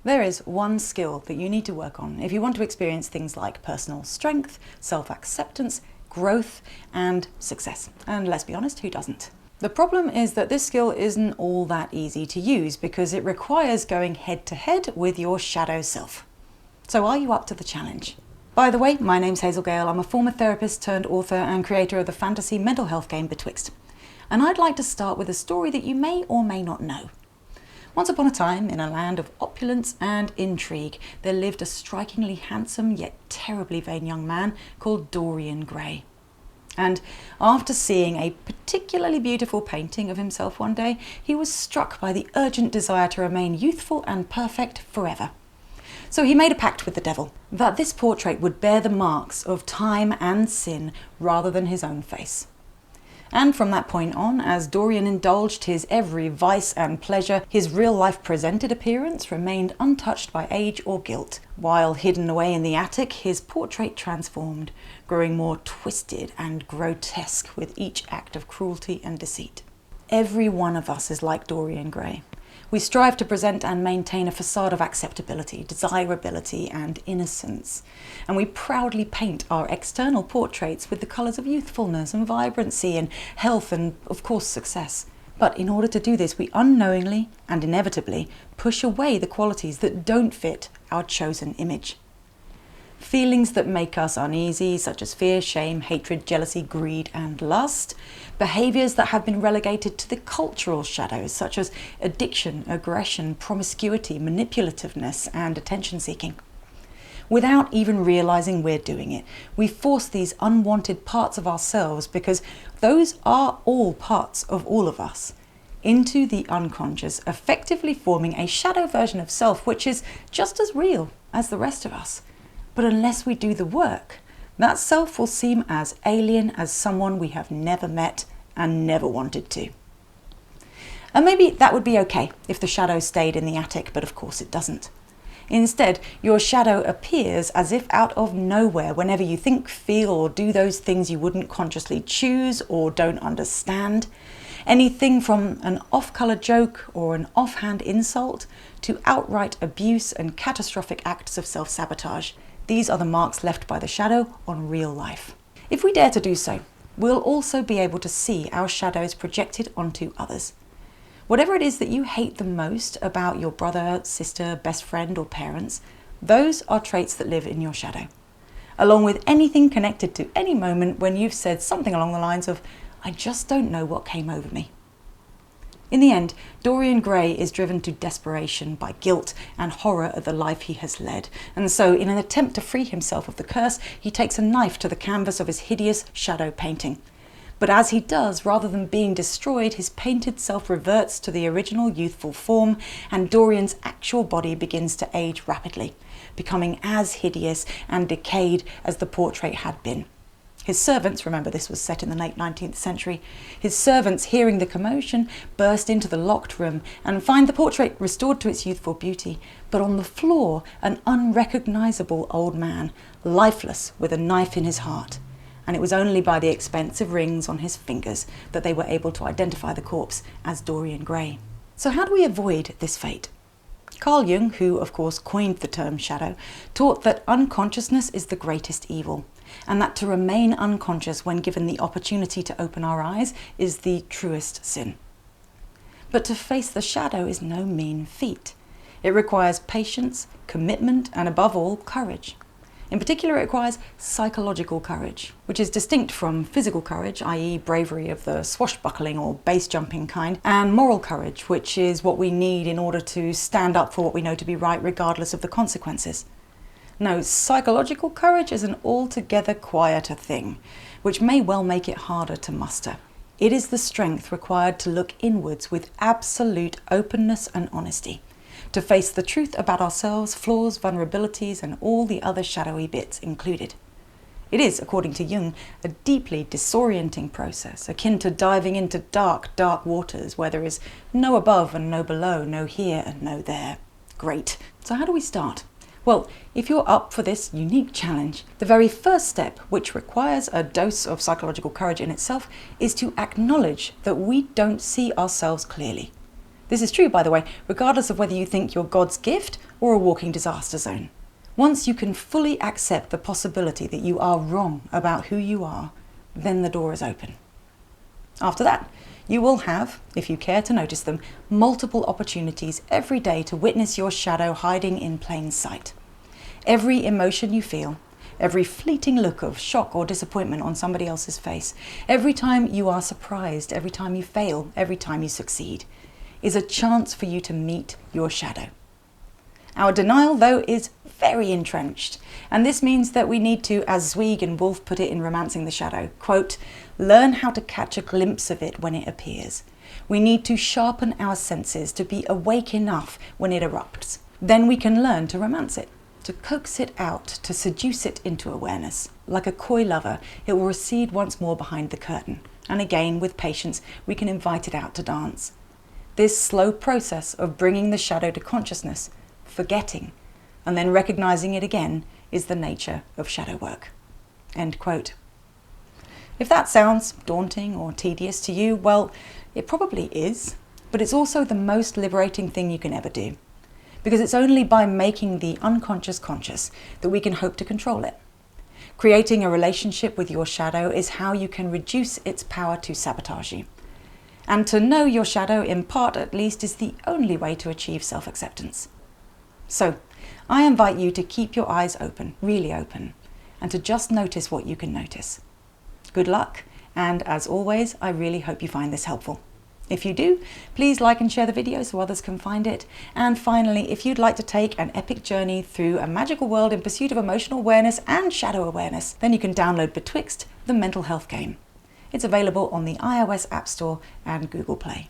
There is one skill that you need to work on if you want to experience things like personal strength, self-acceptance, growth, and success. And let's be honest, who doesn't? The problem is that this skill isn't all that easy to use because it requires going head to head with your shadow self. So are you up to the challenge? By the way, my name's Hazel Gale. I'm a former therapist turned author and creator of the fantasy mental health game Betwixt. And I'd like to start with a story that you may or may not know. Once upon a time, in a land of opulence and intrigue, there lived a strikingly handsome yet terribly vain young man called Dorian Gray. And after seeing a particularly beautiful painting of himself one day, he was struck by the urgent desire to remain youthful and perfect forever. So he made a pact with the devil that this portrait would bear the marks of time and sin rather than his own face. And from that point on, as Dorian indulged his every vice and pleasure, his real-life presented appearance remained untouched by age or guilt. While hidden away in the attic, his portrait transformed, growing more twisted and grotesque with each act of cruelty and deceit. Every one of us is like Dorian Gray. We strive to present and maintain a facade of acceptability, desirability, and innocence. And we proudly paint our external portraits with the colours of youthfulness and vibrancy and health and, of course, success. But in order to do this, we unknowingly and inevitably push away the qualities that don't fit our chosen image. Feelings that make us uneasy, such as fear, shame, hatred, jealousy, greed, and lust. Behaviours that have been relegated to the cultural shadows, such as addiction, aggression, promiscuity, manipulativeness, and attention-seeking. Without even realising we're doing it, we force these unwanted parts of ourselves, because those are all parts of all of us, into the unconscious, effectively forming a shadow version of self which is just as real as the rest of us. But unless we do the work, that self will seem as alien as someone we have never met and never wanted to. And maybe that would be okay if the shadow stayed in the attic, but of course it doesn't. Instead, your shadow appears as if out of nowhere whenever you think, feel, or do those things you wouldn't consciously choose or don't understand. Anything from an off-colour joke or an offhand insult to outright abuse and catastrophic acts of self-sabotage. These are the marks left by the shadow on real life. If we dare to do so, we'll also be able to see our shadows projected onto others. Whatever it is that you hate the most about your brother, sister, best friend, or parents, those are traits that live in your shadow, along with anything connected to any moment when you've said something along the lines of, "I just don't know what came over me." In the end, Dorian Gray is driven to desperation by guilt and horror at the life he has led. And so, in an attempt to free himself of the curse, he takes a knife to the canvas of his hideous shadow painting. But as he does, rather than being destroyed, his painted self reverts to the original youthful form, and Dorian's actual body begins to age rapidly, becoming as hideous and decayed as the portrait had been. His servants, remember this was set in the late 19th century, his servants, hearing the commotion, burst into the locked room and find the portrait restored to its youthful beauty, but on the floor an unrecognisable old man, lifeless with a knife in his heart. And it was only by the expensive rings on his fingers that they were able to identify the corpse as Dorian Gray. So how do we avoid this fate? Carl Jung, who of course coined the term shadow, taught that unconsciousness is the greatest evil, and that to remain unconscious when given the opportunity to open our eyes is the truest sin. But to face the shadow is no mean feat. It requires patience, commitment, and above all, courage. In particular, it requires psychological courage, which is distinct from physical courage, i.e. bravery of the swashbuckling or base jumping kind, and moral courage, which is what we need in order to stand up for what we know to be right regardless of the consequences. No, psychological courage is an altogether quieter thing, which may well make it harder to muster. It is the strength required to look inwards with absolute openness and honesty, to face the truth about ourselves, flaws, vulnerabilities, and all the other shadowy bits included. It is, according to Jung, a deeply disorienting process, akin to diving into dark, dark waters where there is no above and no below, no here and no there. Great. So how do we start? Well, if you're up for this unique challenge, the very first step, which requires a dose of psychological courage in itself, is to acknowledge that we don't see ourselves clearly. This is true, by the way, regardless of whether you think you're God's gift or a walking disaster zone. Once you can fully accept the possibility that you are wrong about who you are, then the door is open. After that, you will have, if you care to notice them, multiple opportunities every day to witness your shadow hiding in plain sight. Every emotion you feel, every fleeting look of shock or disappointment on somebody else's face, every time you are surprised, every time you fail, every time you succeed, is a chance for you to meet your shadow. Our denial, though, is very entrenched, and this means that we need to, as Zweig and Wilde put it in Romancing the Shadow, quote, learn how to catch a glimpse of it when it appears. We need to sharpen our senses to be awake enough when it erupts. Then we can learn to romance it, to coax it out, to seduce it into awareness. Like a coy lover, it will recede once more behind the curtain, and again, with patience, we can invite it out to dance. This slow process of bringing the shadow to consciousness, forgetting, and then recognizing it again is the nature of shadow work. End quote. If that sounds daunting or tedious to you, well, it probably is, but it's also the most liberating thing you can ever do, because it's only by making the unconscious conscious that we can hope to control it. Creating a relationship with your shadow is how you can reduce its power to sabotage you. And to know your shadow, in part at least, is the only way to achieve self-acceptance. So, I invite you to keep your eyes open, really open, and to just notice what you can notice. Good luck, and as always, I really hope you find this helpful. If you do, please like and share the video so others can find it. And finally, if you'd like to take an epic journey through a magical world in pursuit of emotional awareness and shadow awareness, then you can download Betwixt, the mental health game. It's available on the iOS App Store and Google Play.